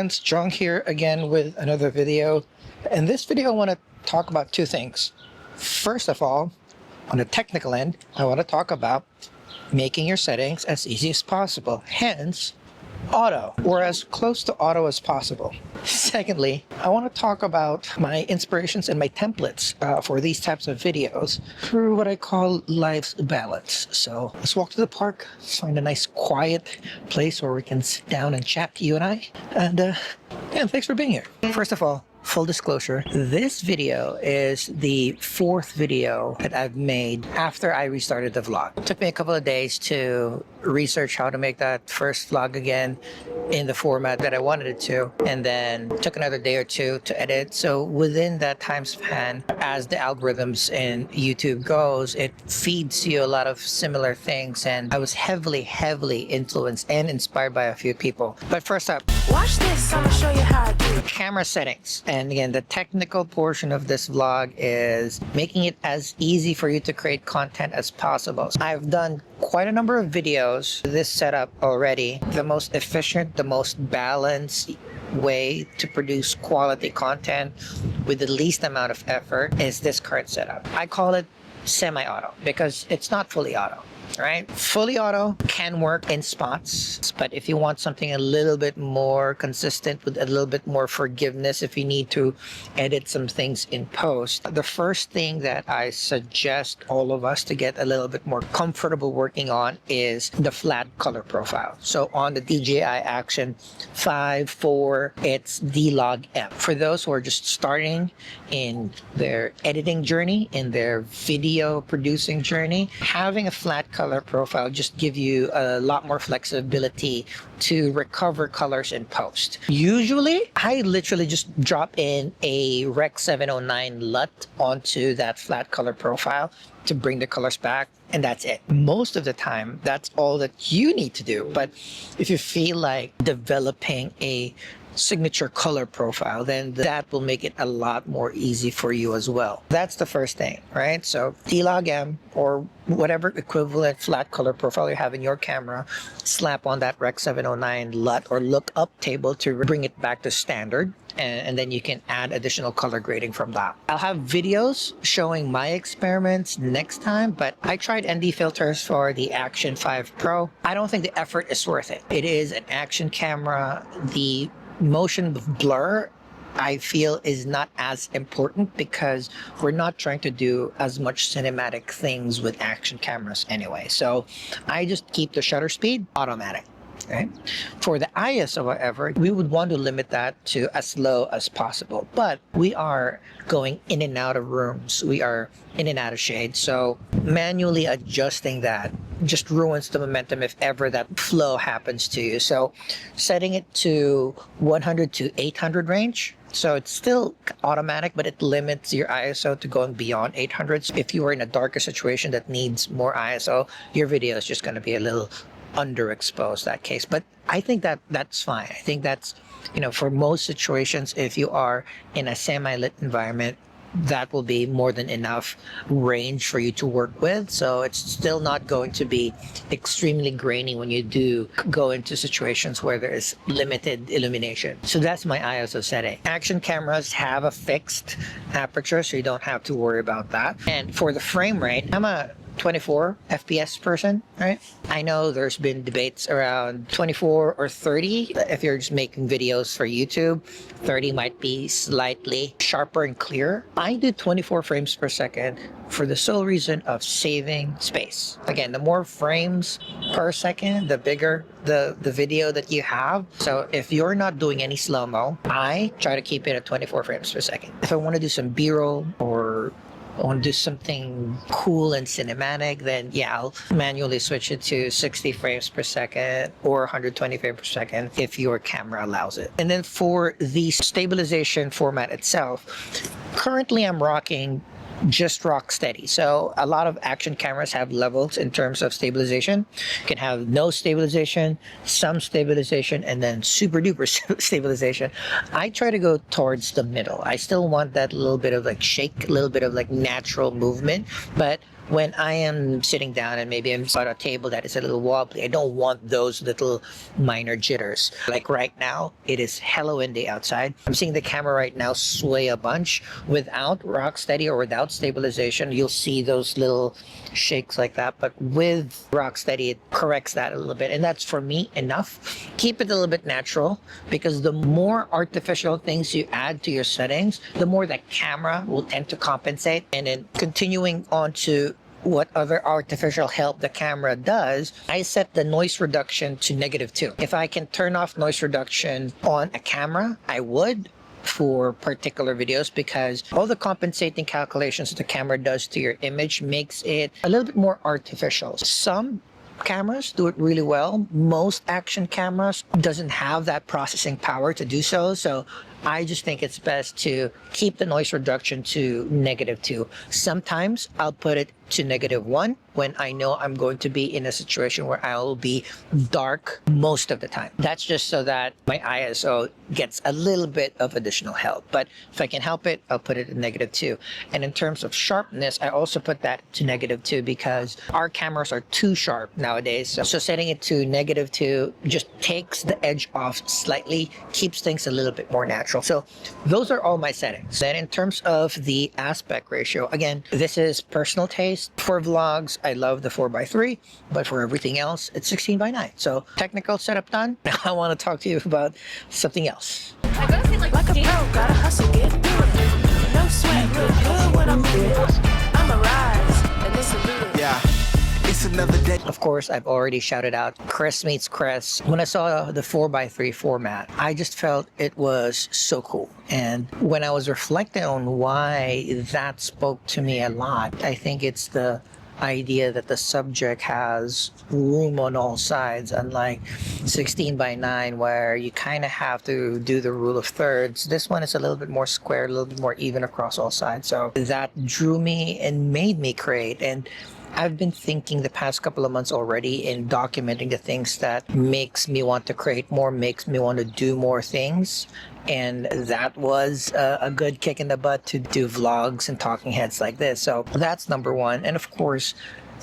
friends, Jong here again with another video. In this video, I want to talk about two things. First of all, on the technical end, I want to talk about making your settings as easy as possible, hence auto, or as close to auto as possible. Secondly, I want to talk about my inspirations and my templates for these types of videos through what I call life's balance. So let's walk to the park, find a nice quiet place where we can sit down and chat, you and I. And yeah, thanks for being here. First of all, full disclosure, this video is the fourth video that I've made after I restarted the vlog. It took me a couple of days to research how to make that first vlog again in the format that I wanted it to, and then took another day or two to edit. So within that time span, as the algorithms in YouTube goes, it feeds you a lot of similar things, and I was heavily influenced and inspired by a few people. But first up, watch this, I'm gonna show you how I do it. Camera settings. And again, the technical portion of this vlog is making it as easy for you to create content as possible. I've done quite a number of videos with this setup already. The most efficient, the most balanced way to produce quality content with the least amount of effort is this current setup. I call it semi-auto because it's not fully auto. Right? Fully auto can work in spots, but if you want something a little bit more consistent with a little bit more forgiveness, if you need to edit some things in post, the first thing that I suggest all of us to get a little bit more comfortable working on is the flat color profile. So on the DJI Action 5.4, it's D-Log M. For those who are just starting in their editing journey, in their video producing journey, having a flat color profile just give you a lot more flexibility to recover colors in post. Usually, I literally just drop in a Rec 709 LUT onto that flat color profile to bring the colors back, and that's it. Most of the time, that's all that you need to do. But if you feel like developing a signature color profile, then that will make it a lot more easy for you as well. That's the first thing, right? So D-Log M or whatever equivalent flat color profile you have in your camera, slap on that Rec 709 LUT or lookup table to bring it back to standard. And then you can add additional color grading from that. I'll have videos showing my experiments next time, but I tried ND filters for the Action 5 Pro. I don't think the effort is worth it. It is an action camera. The motion blur, I feel, is not as important because we're not trying to do as much cinematic things with action cameras anyway. So I just keep the shutter speed automatic. Okay. For the ISO, however, we would want to limit that to as low as possible. But we are going in and out of rooms. We are in and out of shade. So manually adjusting that just ruins the momentum if ever that flow happens to you. So setting it to 100 to 800 range. So it's still automatic, but it limits your ISO to going beyond 800. So if you are in a darker situation that needs more ISO, your video is just going to be a little underexposed that case. But I think that that's fine. I think that's, for most situations, if you are in a semi-lit environment, that will be more than enough range for you to work with. So it's still not going to be extremely grainy when you do go into situations where there is limited illumination. So that's my ISO setting. Action cameras have a fixed aperture, so you don't have to worry about that. And for the frame rate, I'm a 24 FPS person, right? I know there's been debates around 24 or 30. If you're just making videos for YouTube, 30 might be slightly sharper and clearer. I do 24 frames per second for the sole reason of saving space. Again, the more frames per second, the bigger the video that you have. So if you're not doing any slow-mo, I try to keep it at 24 frames per second. If I want to do some B-roll or I want to do something cool and cinematic, then yeah, I'll manually switch it to 60 frames per second or 120 frames per second if your camera allows it. And then for the stabilization format itself, currently I'm rocking just rock steady. So a lot of action cameras have levels in terms of stabilization. You can have no stabilization, some stabilization, and then super duper stabilization. I try to go towards the middle. I still want that little bit of like shake, a little bit of like natural movement, but when I am sitting down and maybe I'm at a table that is a little wobbly, I don't want those little minor jitters. Like right now, it is hella windy outside. I'm seeing the camera right now sway a bunch. Without rock steady or without stabilization, you'll see those little shakes like that. But with rock steady, it corrects that a little bit. And that's for me enough. Keep it a little bit natural, because the more artificial things you add to your settings, the more the camera will tend to compensate. And then continuing on to what other artificial help the camera does, I set the noise reduction to -2. If I can turn off noise reduction on a camera, I would for particular videos, because all the compensating calculations the camera does to your image makes it a little bit more artificial. Some cameras do it really well. Most action cameras doesn't have that processing power to do so. So I just think it's best to keep the noise reduction to -2. Sometimes I'll put it to -1 when I know I'm going to be in a situation where I will be dark most of the time. That's just so that my ISO gets a little bit of additional help. But if I can help it, I'll put it at -2. And in terms of sharpness, I also put that to -2 because our cameras are too sharp nowadays. So setting it to -2 just takes the edge off slightly, keeps things a little bit more natural. So those are all my settings. Then in terms of the aspect ratio, again, this is personal taste. For vlogs, I love the 4:3, but for everything else, it's 16:9. So technical setup done. Now I want to talk to you about something else. I gotta say, like a pro, gotta hustle, get through it. No sweat, look good when I'm moving. I'm a rise, and it's a little. Yeah. It's another day. Of course, I've already shouted out Chris meets Chris. When I saw the 4:3 format, I just felt it was so cool. And when I was reflecting on why that spoke to me a lot, I think it's the idea that the subject has room on all sides, unlike 16:9 where you kind of have to do the rule of thirds. This one is a little bit more square, a little bit more even across all sides. So that drew me and made me create. And I've been thinking the past couple of months already in documenting the things that makes me want to create more, makes me want to do more things. And that was a good kick in the butt to do vlogs and talking heads like this. So that's number one. And of course,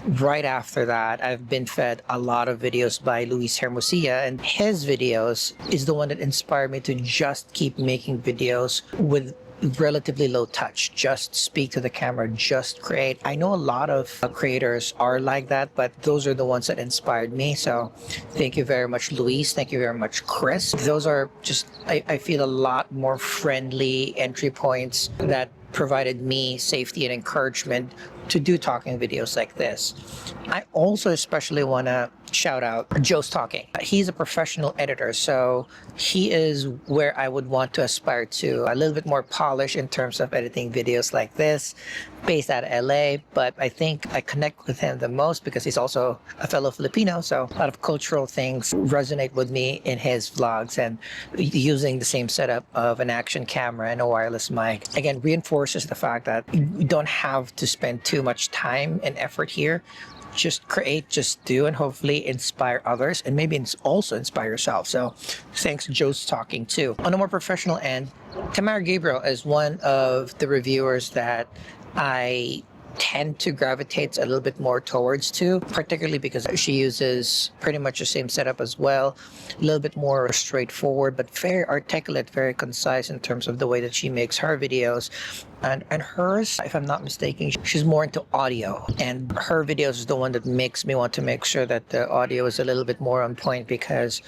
right after that, I've been fed a lot of videos by Luis Hermosilla, and his videos is the one that inspired me to just keep making videos with relatively low touch. Just speak to the camera, just create. I know a lot of creators are like that, but those are the ones that inspired me. So thank you very much, Luis. Thank you very much, Chris. Those are just, I feel, a lot more friendly entry points that provided me safety and encouragement to do talking videos like this. I also especially want to shout out Joe's Talking. He's a professional editor, so he is where I would want to aspire to. A little bit more polished in terms of editing videos like this, based out of LA, but I think I connect with him the most because he's also a fellow Filipino, so a lot of cultural things resonate with me in his vlogs, and using the same setup of an action camera and a wireless mic, again, reinforces the fact that you don't have to spend too much time and effort here. Just create, just do, and hopefully inspire others, and maybe also inspire yourself. So thanks, Joe's Talking too. On a more professional end, Tamara Gabriel is one of the reviewers that I tend to gravitate a little bit more towards too, particularly because she uses pretty much the same setup as well, a little bit more straightforward, but very articulate, very concise in terms of the way that she makes her videos. And hers, if I'm not mistaken, she's more into audio, and her videos is the one that makes me want to make sure that the audio is a little bit more on point, because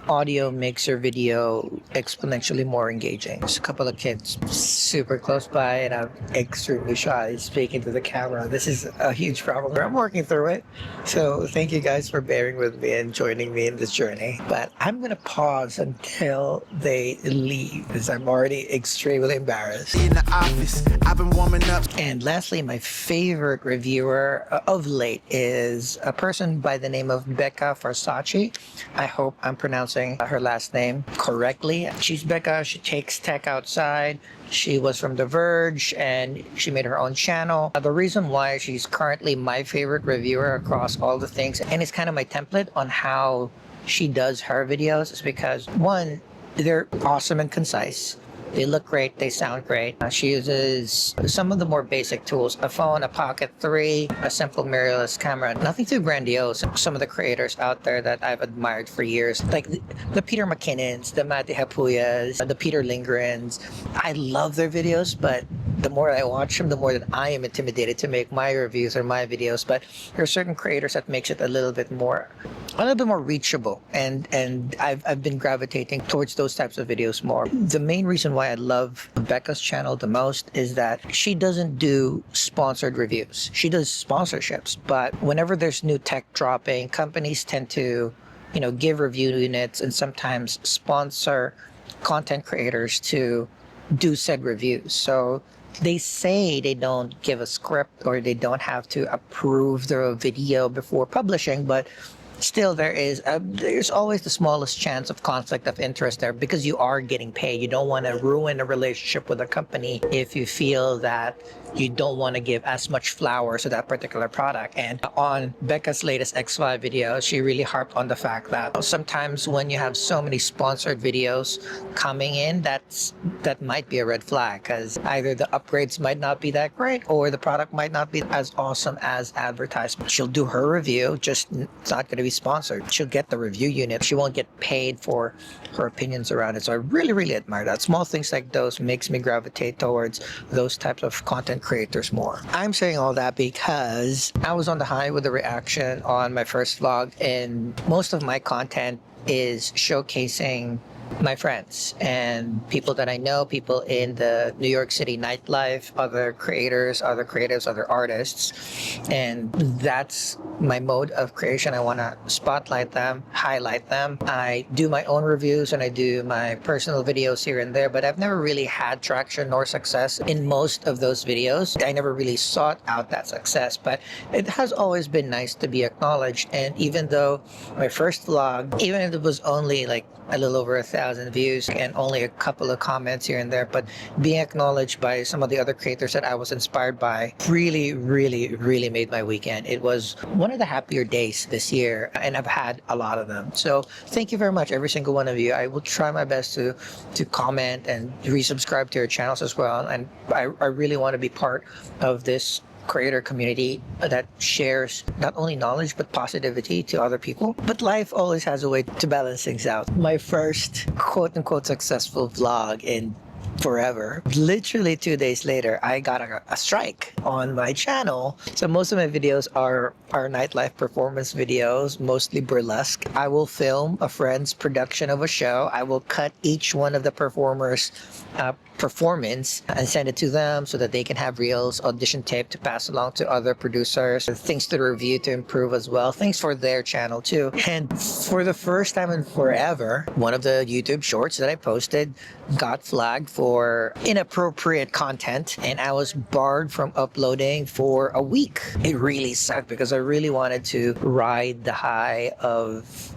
audio makes your video exponentially more engaging. There's a couple of kids super close by, and I'm extremely shy speaking to the camera. This is a huge problem. I'm working through it. So thank you guys for bearing with me and joining me in this journey. But I'm going to pause until they leave, because I'm already extremely embarrassed. In the office, I've been warming up. And lastly, my favorite reviewer of late is a person by the name of Becca Farsace. I hope I'm pronouncing her last name correctly. She's Becca. She takes tech outside. She was from The Verge, and she made her own channel. The reason why she's currently my favorite reviewer across all the things, and it's kind of my template on how she does her videos, is because, one, they're awesome and concise. They look great, they sound great. She uses some of the more basic tools, a phone, a Pocket 3, a simple mirrorless camera, nothing too grandiose. Some of the creators out there that I've admired for years, like the Peter McKinnons, the Mati Hapuyas, the Peter Lindgrens. I love their videos, but the more I watch them, the more that I am intimidated to make my reviews or my videos. But there are certain creators that makes it a little bit more reachable, and I've been gravitating towards those types of videos more. The main reason why I love Becca's channel the most is that she doesn't do sponsored reviews. She does sponsorships, but whenever there's new tech dropping, companies tend to, give review units and sometimes sponsor content creators to do said reviews. So they say they don't give a script or they don't have to approve the video before publishing, but still there's always the smallest chance of conflict of interest there, because you are getting paid. You don't want to ruin a relationship with a company if you feel that you don't want to give as much flowers to that particular product. And on Becca's latest X5 video, she really harped on the fact that sometimes when you have so many sponsored videos coming in, that might be a red flag, because either the upgrades might not be that great or the product might not be as awesome as advertised. She'll do her review, just it's not going to be sponsored. She'll get the review unit. She won't get paid for her opinions around it. So I really, really admire that. Small things like those makes me gravitate towards those types of content creators more. I'm saying all that because I was on the high with the reaction on my first vlog, and most of my content is showcasing my friends and people that I know, people in the New York City nightlife, other creators, other creatives, other artists. And that's my mode of creation. I want to spotlight them, highlight them. I do my own reviews and I do my personal videos here and there, but I've never really had traction nor success in most of those videos. I never really sought out that success, but it has always been nice to be acknowledged. And even though my first vlog, even if it was only like a little over 1,000 views and only a couple of comments here and there, but being acknowledged by some of the other creators that I was inspired by really, really, really made my weekend. It was one of the happier days this year, and I've had a lot of them. So thank you very much, every single one of you. I will try my best to comment and resubscribe to your channels as well. And I really want to be part of this creator community that shares not only knowledge but positivity to other people. But life always has a way to balance things out. My first quote-unquote successful vlog in forever, literally 2 days later, I got a strike on my channel. So most of my videos are nightlife performance videos, mostly burlesque. I will film a friend's production of a show. I will cut each one of the performers' performance and send it to them so that they can have reels, audition tape to pass along to other producers, things to review to improve as well, things for their channel too. And for the first time in forever, one of the YouTube shorts that I posted got flagged for inappropriate content, and I was barred from uploading for a week. It really sucked because I really wanted to ride the high of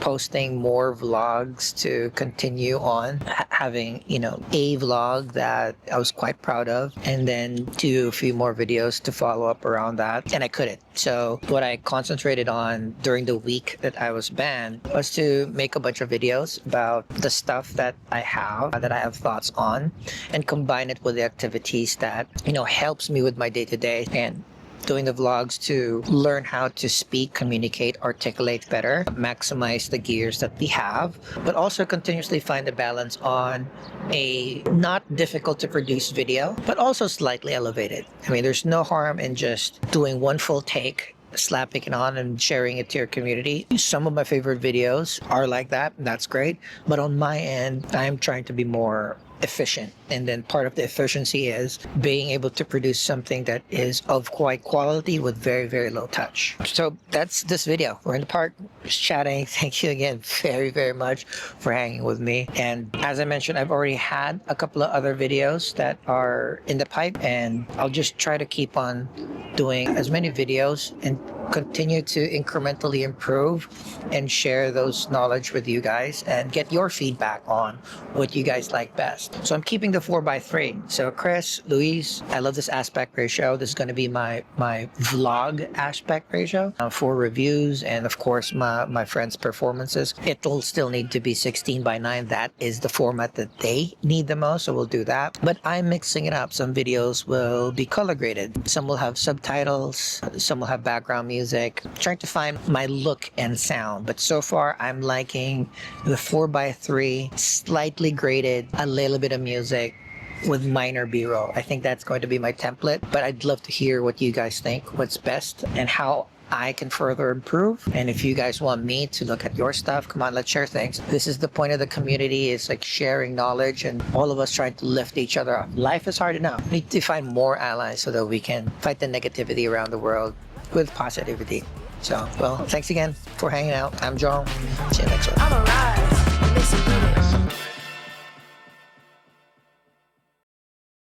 posting more vlogs to continue on having, a vlog that I was quite proud of, and then do a few more videos to follow up around that, and I couldn't. So what I concentrated on during the week that I was banned was to make a bunch of videos about the stuff that I have thoughts on, and combine it with the activities that, helps me with my day-to-day, and doing the vlogs to learn how to speak, communicate, articulate better, maximize the gears that we have, but also continuously find a balance on a not difficult to produce video, but also slightly elevated. I mean, there's no harm in just doing one full take, slapping it on and sharing it to your community. Some of my favorite videos are like that, and that's great. But on my end, I'm trying to be more efficient, and then part of the efficiency is being able to produce something that is of quite quality with very, very low touch. So that's this video. We're in the park just chatting. Thank you again very, very much for hanging with me. And as I mentioned, I've already had a couple of other videos that are in the pipe, and I'll just try to keep on doing as many videos and continue to incrementally improve and share those knowledge with you guys and get your feedback on what you guys like best. So I'm keeping the 4x3. So Chris, Luis, I love this aspect ratio. This is going to be my vlog aspect ratio for reviews and of course my friends' performances. It'll still need to be 16:9. That is the format that they need the most, so we'll do that. But I'm mixing it up. Some videos will be color graded. Some will have subtitles. Some will have background music. I'm trying to find my look and sound. But so far, I'm liking the 4x3, slightly graded, a little bit of music with minor B-roll. I think that's going to be my template. But I'd love to hear what you guys think, what's best, and how I can further improve. And if you guys want me to look at your stuff, come on, let's share things. This is the point of the community. It's like sharing knowledge and all of us trying to lift each other up. Life is hard enough. We need to find more allies so that we can fight the negativity around the world with positivity. So, well, thanks again for hanging out. I'm Jong. See you next one. I'm a rise, and it's a good